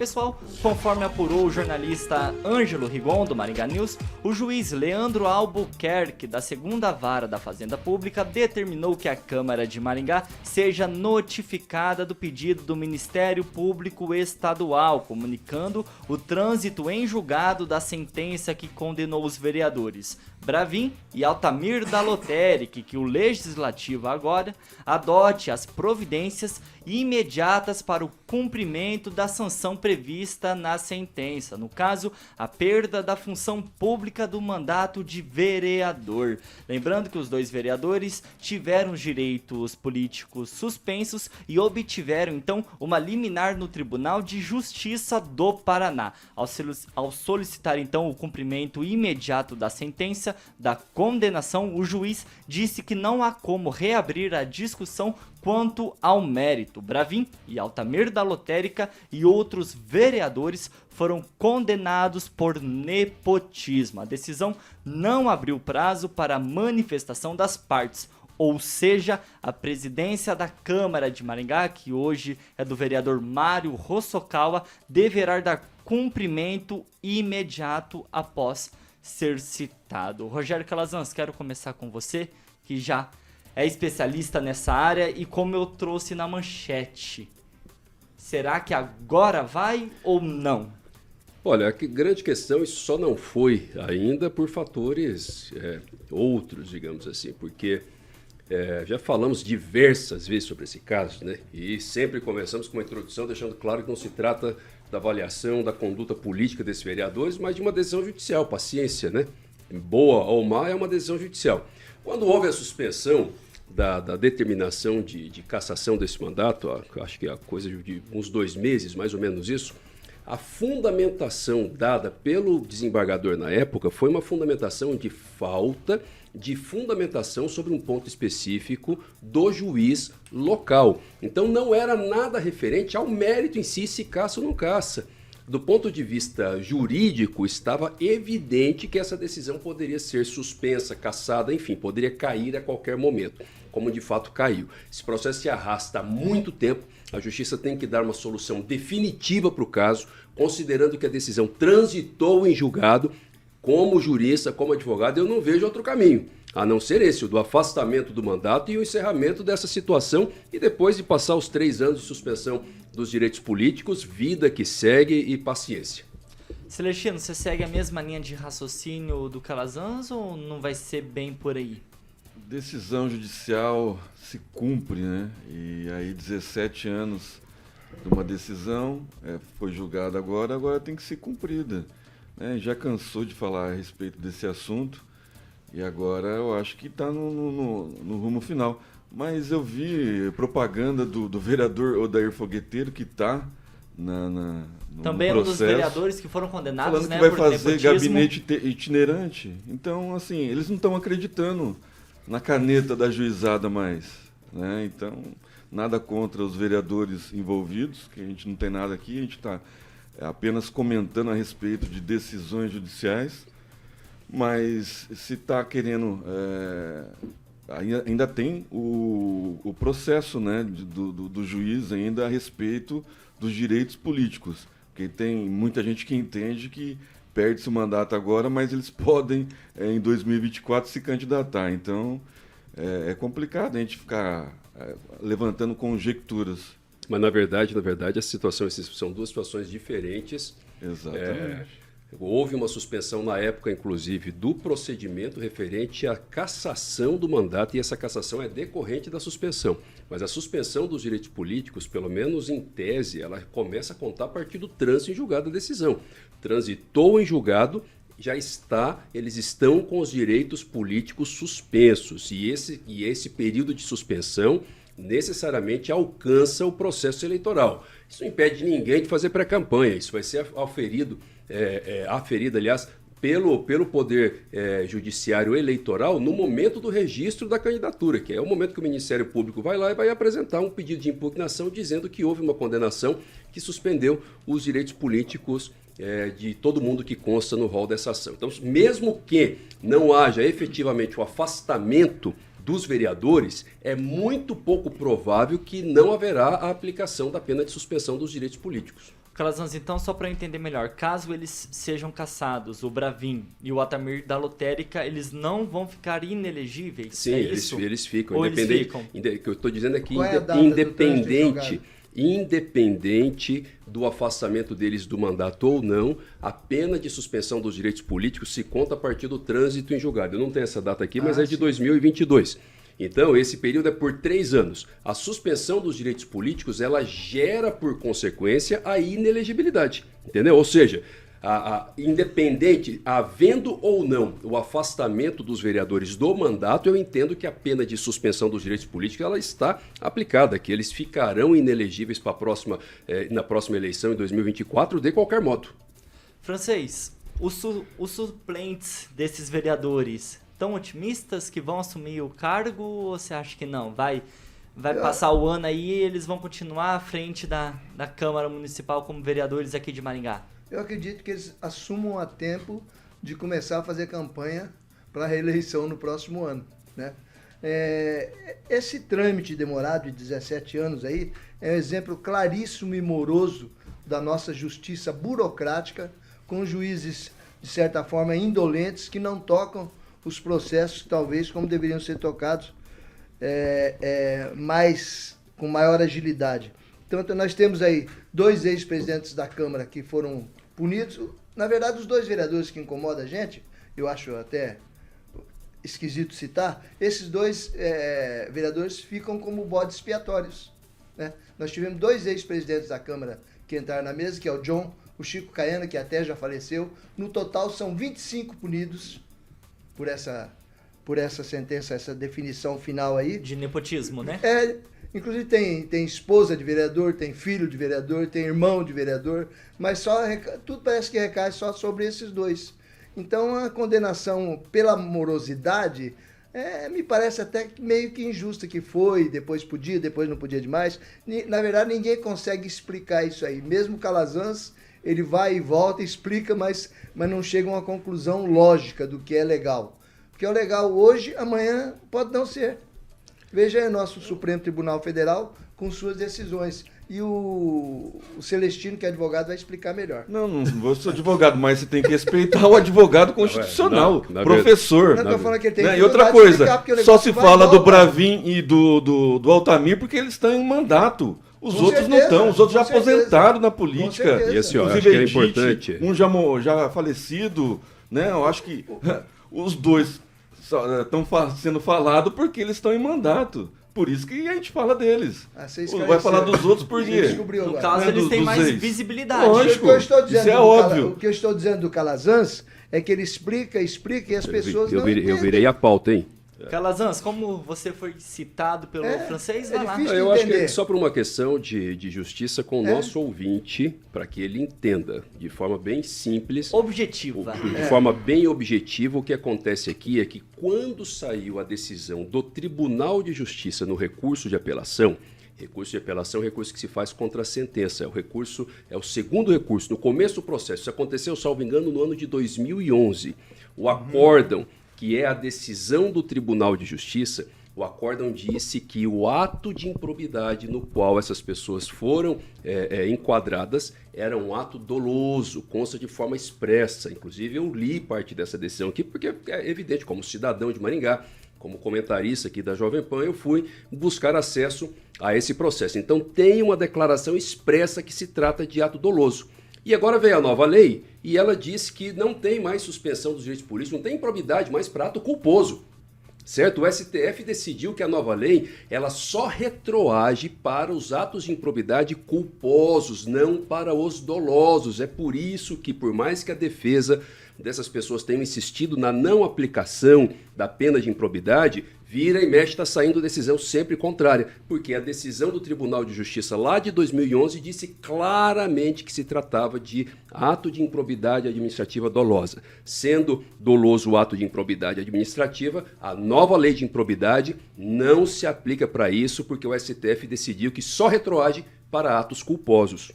Pessoal, conforme apurou o jornalista Ângelo Rigon, do Maringá News, o juiz Leandro Albuquerque, da 2ª Vara da Fazenda Pública, determinou que a Câmara de Maringá seja notificada do pedido do Ministério Público Estadual, comunicando o trânsito em julgado da sentença que condenou os vereadores Bravin e Altamir da Lotérica, que o Legislativo agora adote as providências imediatas para o cumprimento da sanção prevista na sentença, no caso, a perda da função pública do mandato de vereador. Lembrando que os 2 vereadores tiveram os direitos políticos suspensos e obtiveram então uma liminar no Tribunal de Justiça do Paraná. Ao solicitar então o cumprimento imediato da sentença da condenação, o juiz disse que não há como reabrir a discussão quanto ao mérito. Bravin e Altamir da Lotérica e outros vereadores foram condenados por nepotismo. A decisão não abriu prazo para a manifestação das partes, ou seja, a presidência da Câmara de Maringá, que hoje é do vereador Mário Hosokawa, deverá dar cumprimento imediato após ser citado. Rogério Calazans, quero começar com você, que já é especialista nessa área, e como eu trouxe na manchete, será que agora vai ou não? Olha, a grande questão, isso só não foi ainda por fatores outros, digamos assim, porque já falamos diversas vezes sobre esse caso, né? E sempre começamos com uma introdução deixando claro que não se trata da avaliação da conduta política desses vereadores, mas de uma decisão judicial, paciência, né? Boa ou má, é uma decisão judicial. Quando houve a suspensão da determinação de cassação desse mandato, acho que é a coisa de uns 2 meses, mais ou menos isso, a fundamentação dada pelo desembargador na época foi uma fundamentação de falta de fundamentação sobre um ponto específico do juiz local. Então não era nada referente ao mérito em si, se caça ou não caça. Do ponto de vista jurídico, estava evidente que essa decisão poderia ser suspensa, cassada, enfim, poderia cair a qualquer momento, como de fato caiu. Esse processo se arrasta há muito tempo, a Justiça tem que dar uma solução definitiva para o caso, considerando que a decisão transitou em julgado. Como jurista, como advogado, eu não vejo outro caminho, a não ser esse, o do afastamento do mandato e o encerramento dessa situação, e depois de passar os 3 anos de suspensão dos direitos políticos, vida que segue e paciência. Celestino, você segue a mesma linha de raciocínio do Calazans ou não vai ser bem por aí? Decisão judicial se cumpre, né? E aí 17 anos de uma decisão, foi julgada agora tem que ser cumprida. Já cansou de falar a respeito desse assunto e agora eu acho que está no rumo final. Mas eu vi propaganda do vereador Odair Fogueteiro, que está no também é um dos vereadores que foram condenados, falando que vai fazer nepotismo. Gabinete itinerante. Então, assim, eles não estão acreditando na caneta da juizada mais, né? Então, nada contra os vereadores envolvidos, que a gente não tem nada aqui, a gente está apenas comentando a respeito de decisões judiciais, mas se está querendo, ainda tem o processo, né, do juiz ainda a respeito dos direitos políticos, porque tem muita gente que entende que perde-se o mandato agora, mas eles podem, em 2024, se candidatar. Então, é complicado a gente ficar levantando conjecturas. Mas, na verdade, a situação, são 2 situações diferentes. Exatamente. Houve uma suspensão na época, inclusive, do procedimento referente à cassação do mandato, e essa cassação é decorrente da suspensão. Mas a suspensão dos direitos políticos, pelo menos em tese, ela começa a contar a partir do trânsito em julgado da decisão. Transitou em julgado, eles estão com os direitos políticos suspensos, e esse período de suspensão necessariamente alcança o processo eleitoral. Isso não impede ninguém de fazer pré-campanha, isso vai ser aferido, aliás, pelo Poder Judiciário Eleitoral no momento do registro da candidatura, que é o momento que o Ministério Público vai lá e vai apresentar um pedido de impugnação dizendo que houve uma condenação que suspendeu os direitos políticos de todo mundo que consta no rol dessa ação. Então, mesmo que não haja efetivamente o afastamento dos vereadores, é muito pouco provável que não haverá a aplicação da pena de suspensão dos direitos políticos. Calazans, então, só para eu entender melhor, caso eles sejam cassados, o Bravin e o Atamir da lotérica, eles não vão ficar inelegíveis? Sim, eles ficam. Ou eles ficam? O que eu estou dizendo é que independente do afastamento deles do mandato ou não, a pena de suspensão dos direitos políticos se conta a partir do trânsito em julgado. Eu não tenho essa data aqui, mas é de 2022. Então, esse período é por 3 anos. A suspensão dos direitos políticos, ela gera, por consequência, a inelegibilidade. Entendeu? Ou seja, independente, havendo ou não o afastamento dos vereadores do mandato, eu entendo que a pena de suspensão dos direitos políticos ela está aplicada, que eles ficarão inelegíveis na próxima eleição, em 2024, de qualquer modo. Francês, os suplentes desses vereadores tão otimistas que vão assumir o cargo ou você acha que não? Vai passar o ano aí e eles vão continuar à frente da Câmara Municipal como vereadores aqui de Maringá? Eu acredito que eles assumam a tempo de começar a fazer campanha para a reeleição no próximo ano, né? Esse trâmite demorado de 17 anos aí é um exemplo claríssimo e moroso da nossa justiça burocrática, com juízes, de certa forma, indolentes, que não tocam os processos, talvez, como deveriam ser tocados com maior agilidade. Então, nós temos aí 2 ex-presidentes da Câmara que foram punidos. Na verdade, os 2 vereadores que incomodam a gente, eu acho até esquisito citar, esses 2 vereadores ficam como bodes expiatórios, né? Nós tivemos 2 ex-presidentes da Câmara que entraram na mesa, que é o John, o Chico Caiana, que até já faleceu. No total, são 25 punidos por essa sentença, essa definição final aí. De nepotismo, né? Inclusive tem esposa de vereador, tem filho de vereador, tem irmão de vereador, mas tudo parece que recai só sobre esses 2. Então a condenação pela morosidade me parece até meio que injusta, que foi, depois podia, depois não podia demais. Na verdade, ninguém consegue explicar isso aí. Mesmo Calazans, ele vai e volta, explica, mas não chega a uma conclusão lógica do que é legal. Porque é legal hoje, amanhã pode não ser. Veja aí o nosso Supremo Tribunal Federal com suas decisões. E o Celestino, que é advogado, vai explicar melhor. Não vou ser advogado, mas você tem que respeitar o advogado constitucional, professor. Não, tô falando que ele tem que e outra coisa, só se fala do voltar. Bravin e do Altamir porque eles estão em mandato. Os outros não estão, os outros já aposentaram na política. E assim, eu acho que é importante. Um já falecido, né? Eu acho que os 2 estão sendo falados porque eles estão em mandato. Por isso que a gente fala deles. Vai falar dos outros por quê? No caso, eles têm mais visibilidade. Lógico, isso é óbvio. O que eu estou dizendo do Calazans é que ele explica e as pessoas não entendem. Eu virei a pauta, hein? Calazans, como você foi citado pelo Francês, vai lá. Eu acho que é só por uma questão de justiça com o nosso ouvinte, para que ele entenda de forma bem simples. Objetiva. De forma bem objetiva, o que acontece aqui é que quando saiu a decisão do Tribunal de Justiça no recurso de apelação, recurso de apelação é um recurso que se faz contra a sentença. É o segundo recurso. No começo do processo, isso aconteceu, salvo engano, no ano de 2011. O acórdão, que é a decisão do Tribunal de Justiça, o acórdão disse que o ato de improbidade no qual essas pessoas foram enquadradas era um ato doloso, consta de forma expressa. Inclusive, eu li parte dessa decisão aqui, porque é evidente, como cidadão de Maringá, como comentarista aqui da Jovem Pan, eu fui buscar acesso a esse processo. Então, tem uma declaração expressa que se trata de ato doloso. E agora veio a nova lei e ela diz que não tem mais suspensão dos direitos políticos, não tem improbidade mais para ato culposo. Certo? O STF decidiu que a nova lei ela só retroage para os atos de improbidade culposos, não para os dolosos. É por isso que, por mais que a defesa dessas pessoas tenha insistido na não aplicação da pena de improbidade, vira e mexe está saindo decisão sempre contrária, porque a decisão do Tribunal de Justiça lá de 2011 disse claramente que se tratava de ato de improbidade administrativa dolosa. Sendo doloso o ato de improbidade administrativa, a nova lei de improbidade não se aplica para isso, porque o STF decidiu que só retroage para atos culposos.